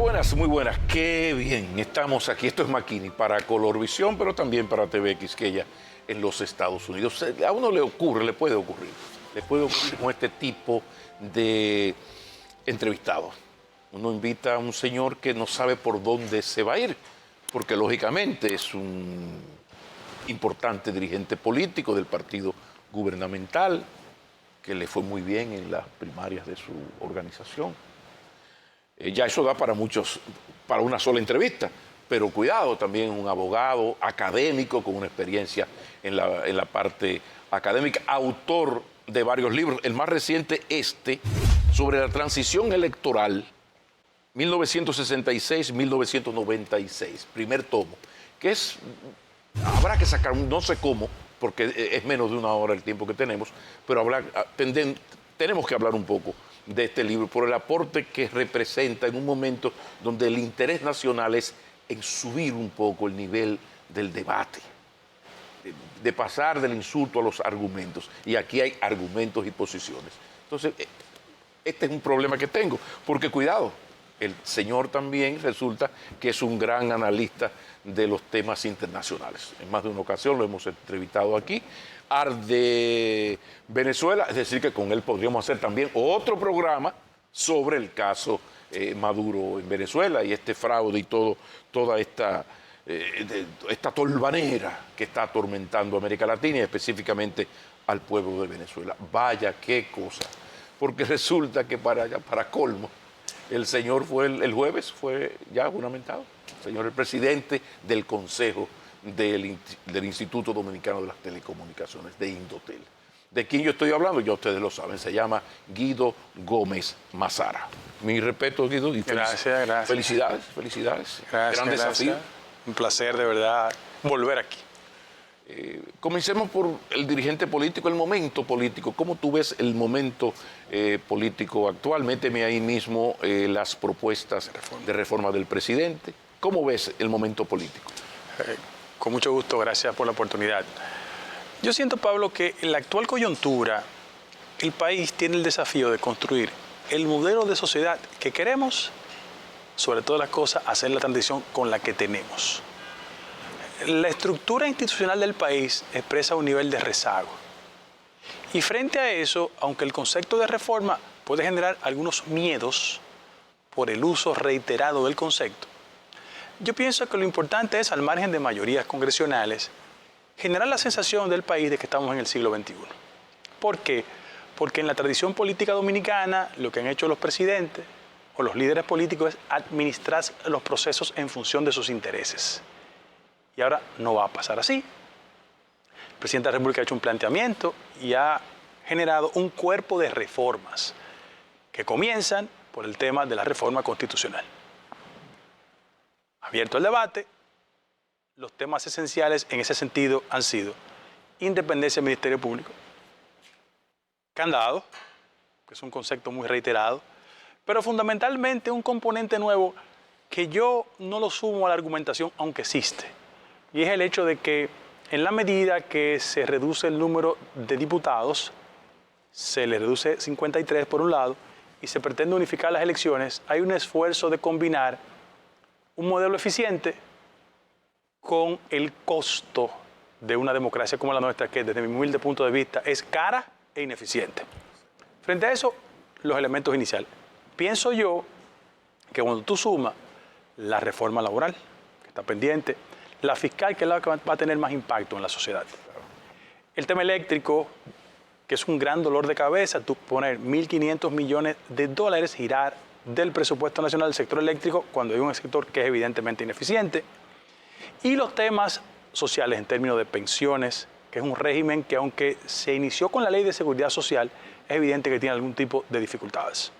buenas, muy buenas. Qué bien, estamos aquí. Esto es Makini para Colorvisión, pero también para TV Quisqueya en los Estados Unidos. A uno le puede ocurrir con este tipo de entrevistados. Uno invita a un señor que no sabe por dónde se va a ir, porque lógicamente es un importante dirigente político del partido gubernamental, que le fue muy bien en las primarias de su organización. Ya eso da para muchos, para una sola entrevista, pero cuidado, también un abogado académico con una experiencia en la parte académica, autor de varios libros, el más reciente sobre la transición electoral 1966-1996, primer tomo, que habrá que sacar, no sé cómo, porque es menos de una hora el tiempo que tenemos, pero tenemos que hablar un poco de este libro por el aporte que representa en un momento donde el interés nacional es en subir un poco el nivel del debate, de pasar del insulto a los argumentos, y aquí hay argumentos y posiciones. Entonces, este es un problema que tengo, porque cuidado, el señor también resulta que es un gran analista de los temas internacionales. En más de una ocasión lo hemos entrevistado aquí. De Venezuela, es decir, que con él podríamos hacer también otro programa sobre el caso Maduro en Venezuela y este fraude y toda esta tolvanera que está atormentando a América Latina y específicamente al pueblo de Venezuela. Vaya qué cosa, porque resulta que para colmo, el señor el jueves fue ya juramentado, el presidente del Consejo del Instituto Dominicano de las Telecomunicaciones, de Indotel. ¿De quién yo estoy hablando? Ya ustedes lo saben, se llama Guido Gómez Mazara. Mi respeto, Guido, y gracias. Felicidades. Gran desafío. Un placer, de verdad, volver aquí. Comencemos por el dirigente político, el momento político. ¿Cómo tú ves el momento político actual? Méteme ahí mismo las propuestas de reforma del presidente. ¿Cómo ves el momento político? Con mucho gusto, gracias por la oportunidad. Yo siento, Pablo, que en la actual coyuntura el país tiene el desafío de construir el modelo de sociedad que queremos, sobre todas las cosas, hacer la transición con la que tenemos. La estructura institucional del país expresa un nivel de rezago. Y frente a eso, aunque el concepto de reforma puede generar algunos miedos por el uso reiterado del concepto, yo pienso que lo importante es, al margen de mayorías congresionales, generar la sensación del país de que estamos en el siglo XXI. ¿Por qué? Porque en la tradición política dominicana, lo que han hecho los presidentes o los líderes políticos es administrar los procesos en función de sus intereses. Y ahora no va a pasar así. El presidente de la República ha hecho un planteamiento y ha generado un cuerpo de reformas que comienzan por el tema de la reforma constitucional. Abierto el debate, los temas esenciales en ese sentido han sido independencia del Ministerio Público, candado, que es un concepto muy reiterado, pero fundamentalmente un componente nuevo que yo no lo sumo a la argumentación, aunque existe, y es el hecho de que en la medida que se reduce el número de diputados, se le reduce 53 por un lado, y se pretende unificar las elecciones, hay un esfuerzo de combinar un modelo eficiente con el costo de una democracia como la nuestra, que desde mi humilde punto de vista es cara e ineficiente. Frente a eso, los elementos iniciales. Pienso yo que cuando tú sumas la reforma laboral, que está pendiente, la fiscal, que es la que va a tener más impacto en la sociedad, el tema eléctrico, que es un gran dolor de cabeza, tú poner 1.500 millones de dólares, girar del presupuesto nacional del sector eléctrico cuando hay un sector que es evidentemente ineficiente, y los temas sociales en términos de pensiones, que es un régimen que, aunque se inició con la Ley de Seguridad Social, es evidente que tiene algún tipo de dificultades.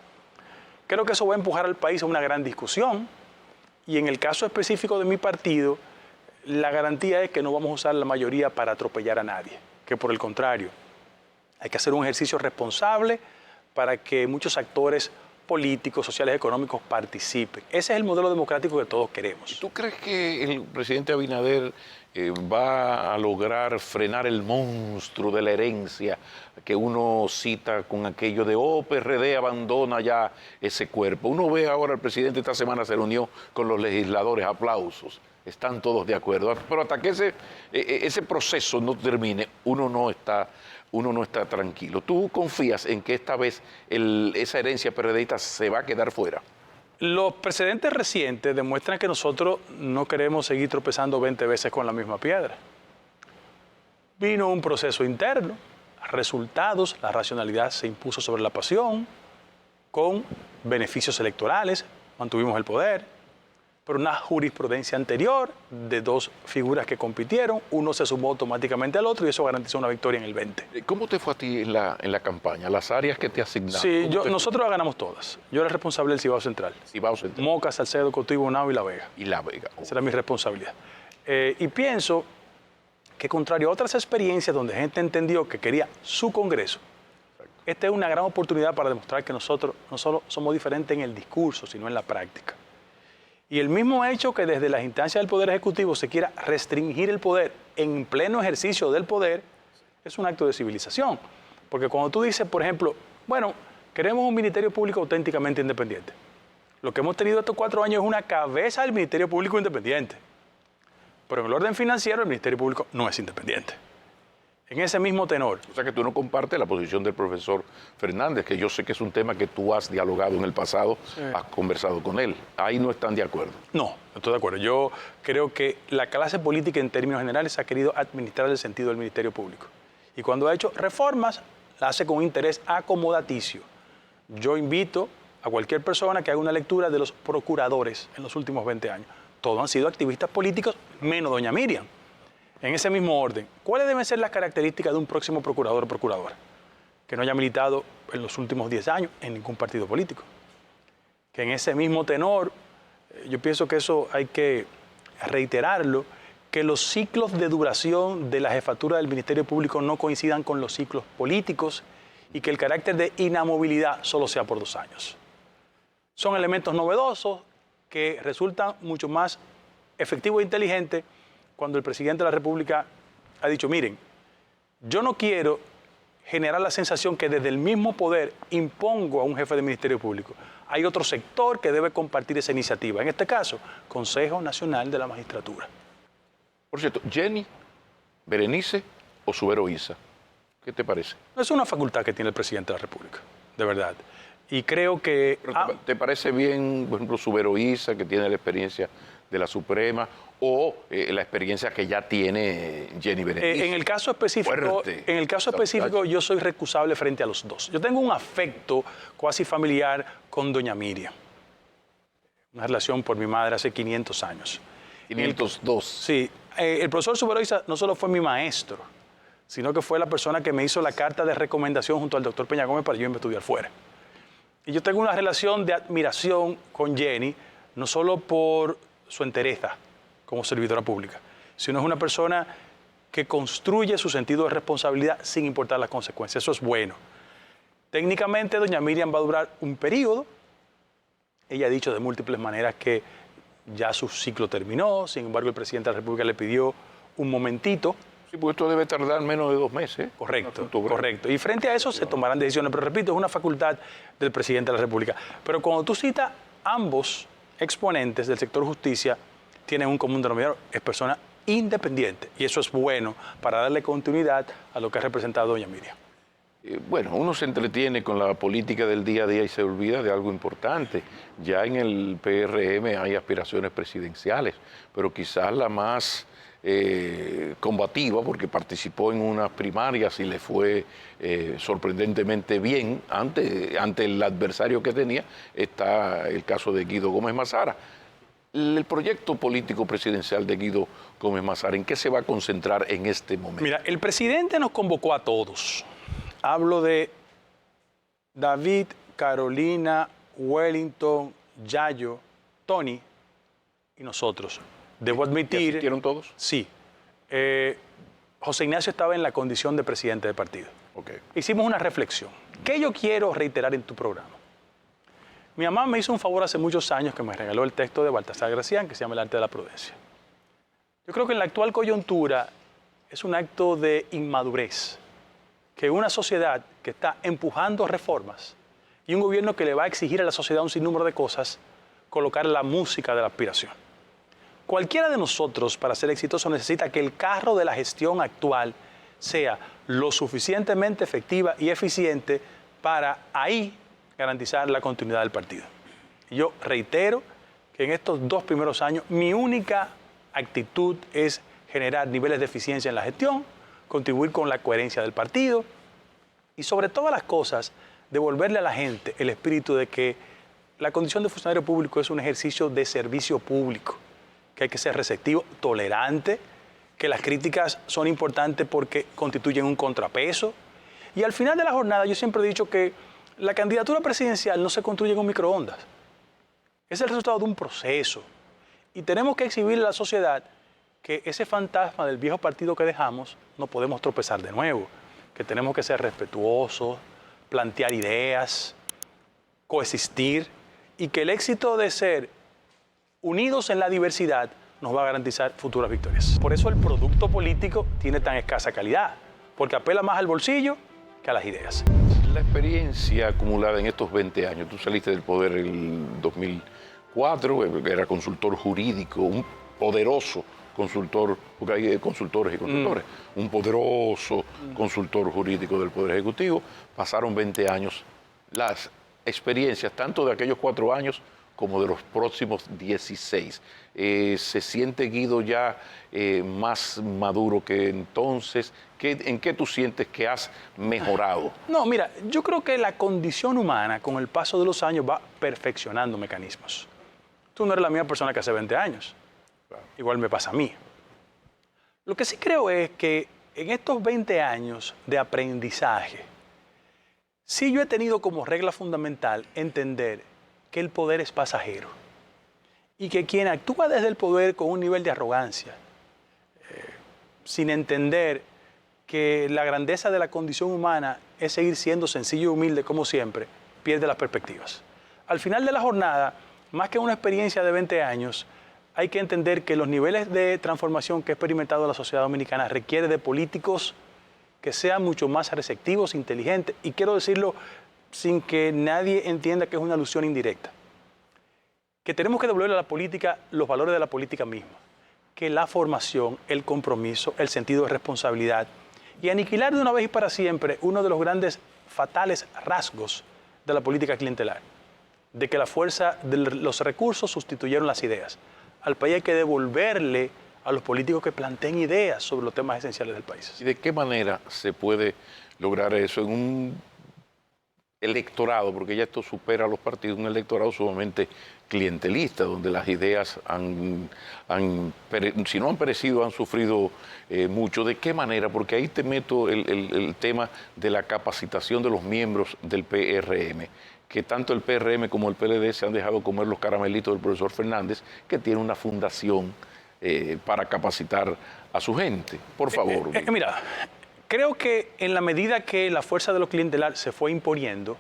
Creo que eso va a empujar al país a una gran discusión, y en el caso específico de mi partido, la garantía es que no vamos a usar la mayoría para atropellar a nadie, que por el contrario, hay que hacer un ejercicio responsable para que muchos actores políticos, sociales, económicos participen. Ese es el modelo democrático que todos queremos. ¿Tú crees que el presidente Abinader va a lograr frenar el monstruo de la herencia que uno cita con aquello de, oh, PRD abandona ya ese cuerpo. Uno ve ahora, el presidente esta semana se reunió con los legisladores, aplausos, están todos de acuerdo, pero hasta que ese proceso no termine, uno no está tranquilo. ¿Tú confías en que esta vez esa herencia PRDista se va a quedar fuera? Los precedentes recientes demuestran que nosotros no queremos seguir tropezando 20 veces con la misma piedra. Vino un proceso interno, resultados, la racionalidad se impuso sobre la pasión, con beneficios electorales, mantuvimos el poder, pero una jurisprudencia anterior de dos figuras que compitieron, uno se sumó automáticamente al otro y eso garantizó una victoria en el 20. ¿Cómo te fue a ti en la campaña? ¿Las áreas que te asignaron? Sí, nosotros las ganamos todas. Yo era responsable del Cibao Central. Cibao Central. Moca, Salcedo, Cotuí, Bonao y La Vega. Y La Vega. Esa era mi responsabilidad. Y pienso que contrario a otras experiencias donde gente entendió que quería su Congreso, esta es una gran oportunidad para demostrar que nosotros no solo somos diferentes en el discurso, sino en la práctica. Y el mismo hecho que desde las instancias del Poder Ejecutivo se quiera restringir el poder en pleno ejercicio del poder, es un acto de civilización. Porque cuando tú dices, por ejemplo, bueno, queremos un Ministerio Público auténticamente independiente. Lo que hemos tenido estos 4 años es una cabeza del Ministerio Público independiente. Pero en el orden financiero el Ministerio Público no es independiente. En ese mismo tenor. O sea que tú no compartes la posición del profesor Fernández, que yo sé que es un tema que tú has dialogado en el pasado, sí. Has conversado con él. Ahí no están de acuerdo. No estoy de acuerdo. Yo creo que la clase política en términos generales ha querido administrar el sentido del Ministerio Público. Y cuando ha hecho reformas, la hace con interés acomodaticio. Yo invito a cualquier persona que haga una lectura de los procuradores en los últimos 20 años. Todos han sido activistas políticos, menos doña Miriam. En ese mismo orden, ¿cuáles deben ser las características de un próximo procurador o procuradora? Que no haya militado en los últimos 10 años en ningún partido político. Que en ese mismo tenor, yo pienso que eso hay que reiterarlo, que los ciclos de duración de la jefatura del Ministerio Público no coincidan con los ciclos políticos y que el carácter de inamovilidad solo sea por 2 años. Son elementos novedosos que resultan mucho más efectivos e inteligentes cuando el presidente de la República ha dicho, miren, yo no quiero generar la sensación que desde el mismo poder impongo a un jefe de Ministerio Público. Hay otro sector que debe compartir esa iniciativa. En este caso, Consejo Nacional de la Magistratura. Por cierto, Jenny, Berenice o Subero Isa, ¿qué te parece? Es una facultad que tiene el presidente de la República, de verdad. Y creo que... ¿Te parece bien, por ejemplo, Subero Isa, que tiene la experiencia de la Suprema, o la experiencia que ya tiene Jenny Berenice? En el caso específico, yo soy recusable frente a los dos. Yo tengo un afecto cuasi familiar con doña Miriam. Una relación por mi madre hace 500 años. 502. Sí. El profesor Subero Isa no solo fue mi maestro, sino que fue la persona que me hizo la carta de recomendación junto al doctor Peña Gómez para yo irme a estudiar fuera. Y yo tengo una relación de admiración con Jenny, no solo por su entereza como servidora pública, sino es una persona que construye su sentido de responsabilidad sin importar las consecuencias. Eso es bueno. Técnicamente, doña Miriam va a durar un periodo. Ella ha dicho de múltiples maneras que ya su ciclo terminó. Sin embargo, el presidente de la República le pidió un momentito. Sí, pues esto debe tardar menos de 2 meses. Correcto, correcto. Y frente a eso se tomarán decisiones. Pero repito, es una facultad del presidente de la República. Pero cuando tú citas ambos exponentes del sector justicia, tienen un común denominador, es persona independiente. Y eso es bueno para darle continuidad a lo que ha representado doña Miriam. Bueno, uno se entretiene con la política del día a día y se olvida de algo importante. Ya en el PRM hay aspiraciones presidenciales, pero quizás la más combativa, porque participó en unas primarias y le fue sorprendentemente bien ante el adversario que tenía, está el caso de Guido Gómez Mazara. El proyecto político presidencial de Guido Gómez Mazara, ¿en qué se va a concentrar en este momento? Mira, el presidente nos convocó a todos. Hablo de David, Carolina, Wellington, Yayo, Tony y nosotros. Debo admitir... ¿Asistieron todos? Sí. José Ignacio estaba en la condición de presidente del partido. Okay. Hicimos una reflexión. ¿Qué yo quiero reiterar en tu programa? Mi mamá me hizo un favor hace muchos años que me regaló el texto de Baltasar Gracián, que se llama El arte de la prudencia. Yo creo que en la actual coyuntura es un acto de inmadurez que una sociedad que está empujando reformas y un gobierno que le va a exigir a la sociedad un sinnúmero de cosas, colocar la música de la aspiración. Cualquiera de nosotros, para ser exitoso, necesita que el carro de la gestión actual sea lo suficientemente efectiva y eficiente para ahí garantizar la continuidad del partido. Y yo reitero que en estos 2 primeros años mi única actitud es generar niveles de eficiencia en la gestión, contribuir con la coherencia del partido y sobre todas las cosas devolverle a la gente el espíritu de que la condición de funcionario público es un ejercicio de servicio público, que hay que ser receptivo, tolerante, que las críticas son importantes porque constituyen un contrapeso. Y al final de la jornada yo siempre he dicho que la candidatura presidencial no se construye en un microondas. Es el resultado de un proceso. Y tenemos que exhibirle a la sociedad que ese fantasma del viejo partido que dejamos no podemos tropezar de nuevo, que tenemos que ser respetuosos, plantear ideas, coexistir y que el éxito de ser unidos en la diversidad nos va a garantizar futuras victorias. Por eso el producto político tiene tan escasa calidad, porque apela más al bolsillo que a las ideas. La experiencia acumulada en estos 20 años, tú saliste del poder en el 2004, era consultor jurídico, un poderoso consultor, porque hay consultores y consultores, un poderoso consultor jurídico del Poder Ejecutivo. Pasaron 20 años, las experiencias, tanto de aquellos 4 años como de los próximos 16. ¿Se siente Guido ya más maduro que entonces? ¿En qué tú sientes que has mejorado? No, mira, yo creo que la condición humana con el paso de los años va perfeccionando mecanismos. Tú no eres la misma persona que hace 20 años. Claro. Igual me pasa a mí. Lo que sí creo es que en estos 20 años de aprendizaje, sí yo he tenido como regla fundamental entender que el poder es pasajero y que quien actúa desde el poder con un nivel de arrogancia, sin entender que la grandeza de la condición humana es seguir siendo sencillo y humilde como siempre, pierde las perspectivas. Al final de la jornada, más que una experiencia de 20 años, hay que entender que los niveles de transformación que ha experimentado la sociedad dominicana requiere de políticos que sean mucho más receptivos, inteligentes, y quiero decirlo sin que nadie entienda que es una alusión indirecta. Que tenemos que devolverle a la política los valores de la política misma, que la formación, el compromiso, el sentido de responsabilidad, y aniquilar de una vez y para siempre uno de los grandes fatales rasgos de la política clientelar, de que la fuerza de los recursos sustituyeron las ideas. Al país hay que devolverle a los políticos que planteen ideas sobre los temas esenciales del país. ¿Y de qué manera se puede lograr eso en un electorado, porque ya esto supera a los partidos, un electorado sumamente clientelista, donde las ideas si no han perecido, han sufrido mucho? ¿De qué manera? Porque ahí te meto el tema de la capacitación de los miembros del PRM, que tanto el PRM como el PLD se han dejado comer los caramelitos del profesor Fernández, que tiene una fundación para capacitar a su gente. Por favor. Mira, creo que en la medida que la fuerza de lo clientelar se fue imponiendo,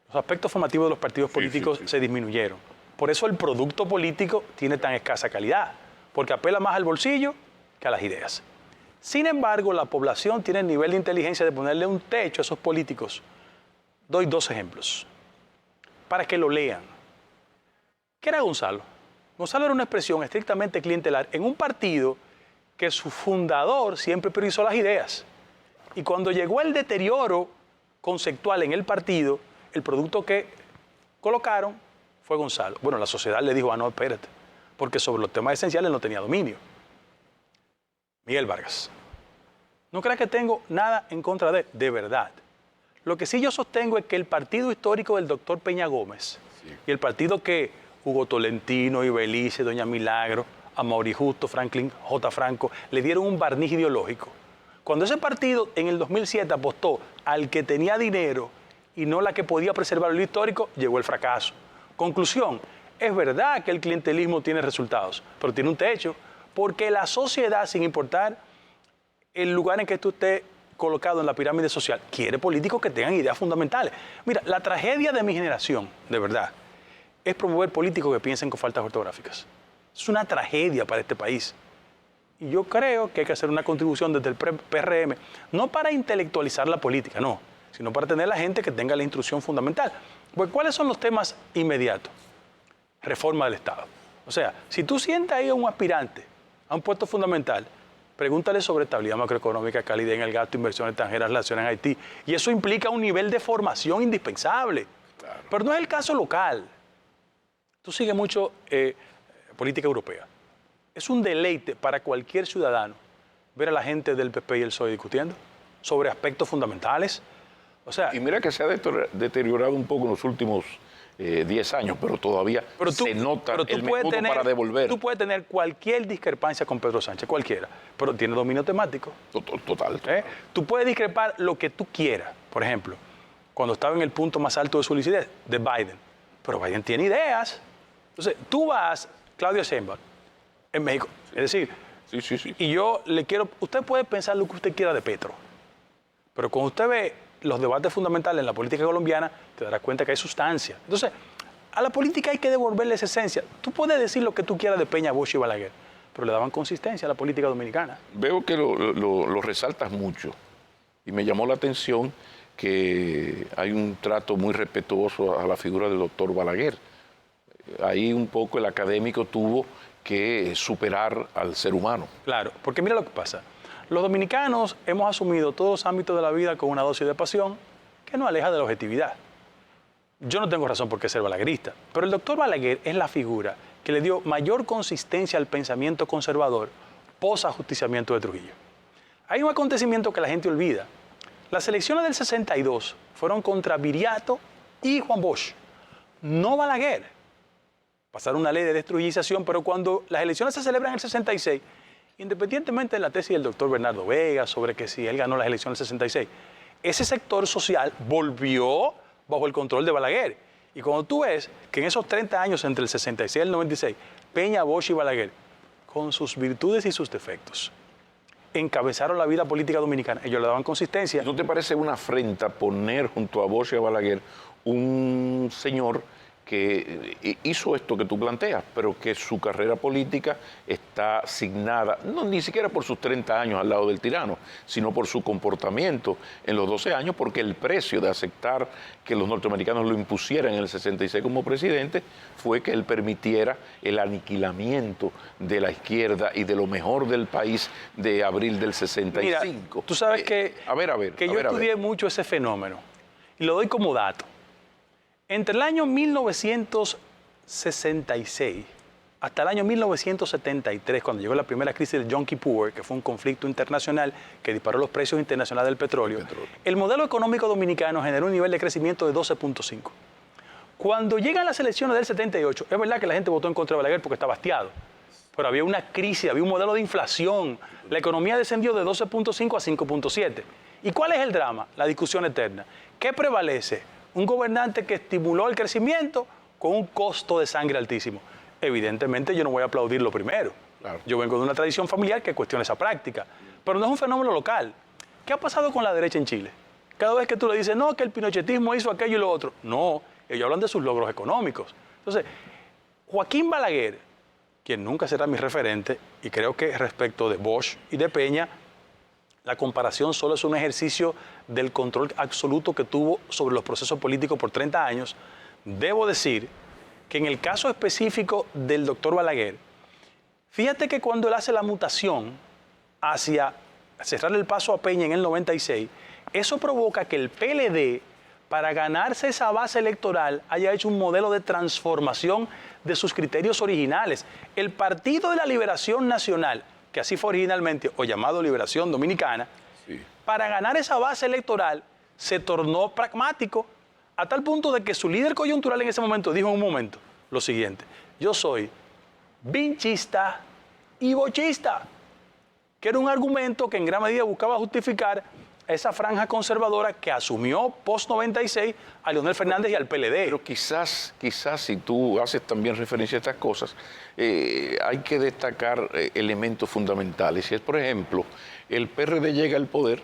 los aspectos formativos de los partidos políticos se disminuyeron. Por eso el producto político tiene tan escasa calidad, porque apela más al bolsillo que a las ideas. Sin embargo, la población tiene el nivel de inteligencia de ponerle un techo a esos políticos. Doy 2 ejemplos para que lo lean. ¿Qué era Gonzalo? Gonzalo era una expresión estrictamente clientelar en un partido que su fundador siempre priorizó las ideas. Y cuando llegó el deterioro conceptual en el partido, el producto que colocaron fue Gonzalo. Bueno, la sociedad le dijo, no, espérate, porque sobre los temas esenciales no tenía dominio. Miguel Vargas. No creas que tengo nada en contra de él, de verdad. Lo que sí yo sostengo es que el partido histórico del doctor Peña Gómez y el partido que Hugo Tolentino, Ibelice, Doña Milagro, Amaury Justo, Franklin J. Franco, le dieron un barniz ideológico. Cuando ese partido en el 2007 apostó al que tenía dinero y no la que podía preservar lo histórico, llegó el fracaso. Conclusión, es verdad que el clientelismo tiene resultados, pero tiene un techo, porque la sociedad, sin importar el lugar en que tú estés colocado en la pirámide social, quiere políticos que tengan ideas fundamentales. Mira, la tragedia de mi generación, de verdad, es promover políticos que piensen con faltas ortográficas. Es una tragedia para este país. Y yo creo que hay que hacer una contribución desde el PRM, no para intelectualizar la política, no, sino para tener a la gente que tenga la instrucción fundamental. Pues, ¿cuáles son los temas inmediatos? Reforma del Estado. O sea, si tú sientas ahí a un aspirante a un puesto fundamental, pregúntale sobre estabilidad macroeconómica, calidad en el gasto, inversión extranjera, relaciones en Haití. Y eso implica un nivel de formación indispensable. Claro. Pero no es el caso local. Tú sigues mucho política europea. Es un deleite para cualquier ciudadano ver a la gente del PP y el PSOE discutiendo sobre aspectos fundamentales. O sea, y mira que se ha deteriorado un poco en los últimos 10 años, pero todavía se nota el método para devolver. Tú puedes tener cualquier discrepancia con Pedro Sánchez, cualquiera, pero tiene dominio temático. Total. Tú puedes discrepar lo que tú quieras. Por ejemplo, cuando estaba en el punto más alto de su lucidez, de Biden. Pero Biden tiene ideas. Entonces, tú vas, Claudia Sheinbaum, en México. Es decir, sí. Y yo le quiero, usted puede pensar lo que usted quiera de Petro, pero cuando usted ve los debates fundamentales en la política colombiana, te darás cuenta que hay sustancia. Entonces, a la política hay que devolverle esa esencia. Tú puedes decir lo que tú quieras de Peña, Bosch y Balaguer, pero le daban consistencia a la política dominicana. Veo que lo resaltas mucho y me llamó la atención que hay un trato muy respetuoso a la figura del doctor Balaguer. Ahí un poco el académico tuvo que superar al ser humano. Claro, porque mira lo que pasa. Los dominicanos hemos asumido todos los ámbitos de la vida con una dosis de pasión que nos aleja de la objetividad. Yo no tengo razón por qué ser balaguerista, pero el doctor Balaguer es la figura que le dio mayor consistencia al pensamiento conservador post-ajusticiamiento de Trujillo. Hay un acontecimiento que la gente olvida. Las elecciones del 62 fueron contra Viriato y Juan Bosch, no Balaguer. Pasaron una ley de destruyización, pero cuando las elecciones se celebran en el 66, independientemente de la tesis del doctor Bernardo Vega sobre que si él ganó las elecciones del 66, ese sector social volvió bajo el control de Balaguer. Y cuando tú ves que en esos 30 años entre el 66 y el 96, Peña, Bosch y Balaguer, con sus virtudes y sus defectos, encabezaron la vida política dominicana, ellos le daban consistencia. ¿No te parece una afrenta poner junto a Bosch y a Balaguer un señor que hizo esto que tú planteas, pero que su carrera política está asignada, no ni siquiera por sus 30 años al lado del tirano, sino por su comportamiento en los 12 años, porque el precio de aceptar que los norteamericanos lo impusieran en el 66 como presidente fue que él permitiera el aniquilamiento de la izquierda y de lo mejor del país de abril del 65? Mira, tú sabes que yo estudié mucho ese fenómeno y lo doy como dato. Entre el año 1966 hasta el año 1973, cuando llegó la primera crisis del Yom Kippur, que fue un conflicto internacional que disparó los precios internacionales del petróleo, el modelo económico dominicano generó un nivel de crecimiento de 12.5. Cuando llegan las elecciones del 78, es verdad que la gente votó en contra de Balaguer porque estaba hastiado, pero había una crisis, había un modelo de inflación, la economía descendió de 12.5 a 5.7. ¿Y cuál es el drama? La discusión eterna. ¿Qué prevalece? Un gobernante que estimuló el crecimiento con un costo de sangre altísimo. Evidentemente yo no voy a aplaudir lo primero. Claro. Yo vengo de una tradición familiar que cuestiona esa práctica. Pero no es un fenómeno local. ¿Qué ha pasado con la derecha en Chile? Cada vez que tú le dices, no, que el pinochetismo hizo aquello y lo otro. No, ellos hablan de sus logros económicos. Entonces, Joaquín Balaguer, quien nunca será mi referente, y creo que respecto de Bosch y de Peña, la comparación solo es un ejercicio del control absoluto que tuvo sobre los procesos políticos por 30 años. Debo decir que en el caso específico del doctor Balaguer, fíjate que cuando él hace la mutación hacia cerrar el paso a Peña en el 96, eso provoca que el PLD, para ganarse esa base electoral, haya hecho un modelo de transformación de sus criterios originales. El Partido de la Liberación Nacional, que así fue originalmente, o llamado Liberación Dominicana, sí, para ganar esa base electoral se tornó pragmático, a tal punto de que su líder coyuntural en ese momento dijo en un momento lo siguiente: yo soy vinchista y bochista, que era un argumento que en gran medida buscaba justificar esa franja conservadora que asumió post-96 a Leonel Fernández y al PLD. Pero quizás si tú haces también referencia a estas cosas, hay que destacar elementos fundamentales. Y es, por ejemplo, el PRD llega al poder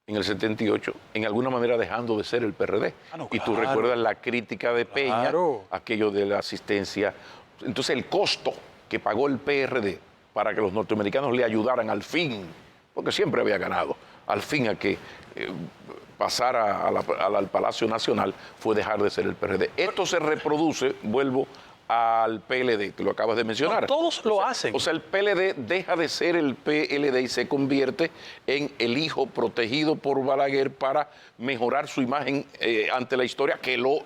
en el 78, en alguna manera dejando de ser el PRD. Claro. Y tú recuerdas la crítica de Peña, aquello de la asistencia. Entonces el costo que pagó el PRD para que los norteamericanos le ayudaran al fin, porque siempre había ganado, al fin a que pasara al Palacio Nacional, fue dejar de ser el PRD. Esto se reproduce, vuelvo al PLD, que lo acabas de mencionar. No, todos lo hacen. O sea, el PLD deja de ser el PLD y se convierte en el hijo protegido por Balaguer para mejorar su imagen ante la historia, que lo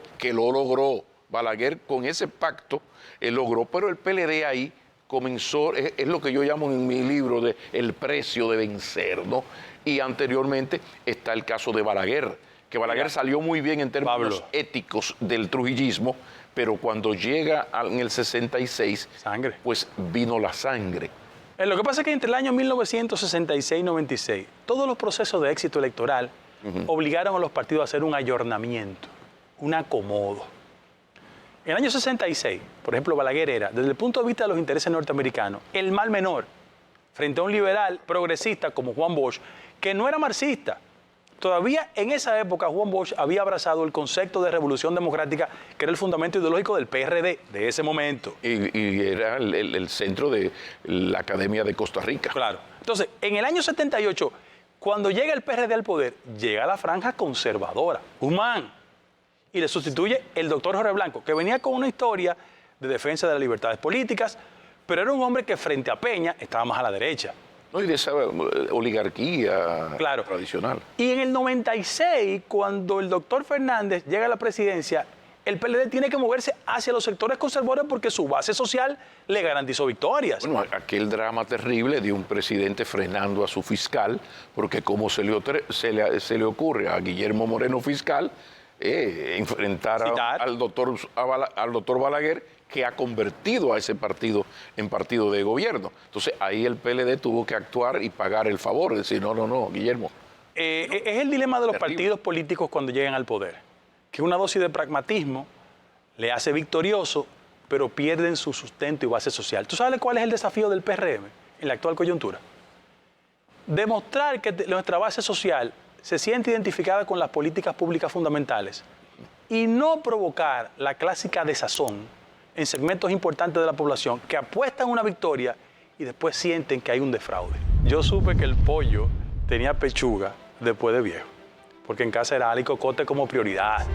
logró. Balaguer con ese pacto logró, pero el PLD ahí comenzó, es lo que yo llamo en mi libro de el precio de vencer, ¿no? Y anteriormente está el caso de Balaguer, que Balaguer salió muy bien en términos éticos del trujillismo, pero cuando llega en el 66, pues vino la sangre. Lo que pasa es que entre el año 1966 y 96, todos los procesos de éxito electoral obligaron a los partidos a hacer un ayornamiento, un acomodo. En el año 66, por ejemplo, Balaguer era, desde el punto de vista de los intereses norteamericanos, el mal menor frente a un liberal progresista como Juan Bosch, que no era marxista. Todavía en esa época Juan Bosch había abrazado el concepto de revolución democrática, que era el fundamento ideológico del PRD de ese momento. Y era el centro de la Academia de Costa Rica. Claro. Entonces, en el año 78, cuando llega el PRD al poder, llega la franja conservadora, Humán, y le sustituye el doctor Jorge Blanco, que venía con una historia de defensa de las libertades políticas, pero era un hombre que frente a Peña estaba más a la derecha. No, y de esa oligarquía tradicional. Y en el 96, cuando el doctor Fernández llega a la presidencia, el PLD tiene que moverse hacia los sectores conservadores porque su base social le garantizó victorias. Bueno, aquel drama terrible de un presidente frenando a su fiscal, porque como se le ocurre a Guillermo Moreno fiscal, enfrentar al doctor Balaguer, que ha convertido a ese partido en partido de gobierno. Entonces ahí el PLD tuvo que actuar y pagar el favor, decir, no, Guillermo. Es el dilema de los partidos políticos cuando llegan al poder, que una dosis de pragmatismo le hace victorioso, pero pierden su sustento y base social. ¿Tú sabes cuál es el desafío del PRM en la actual coyuntura? Demostrar que nuestra base social se siente identificada con las políticas públicas fundamentales y no provocar la clásica desazón en segmentos importantes de la población que apuestan a una victoria y después sienten que hay un defraude. Yo supe que el pollo tenía pechuga después de viejo, porque en casa era ali cocote como prioridad.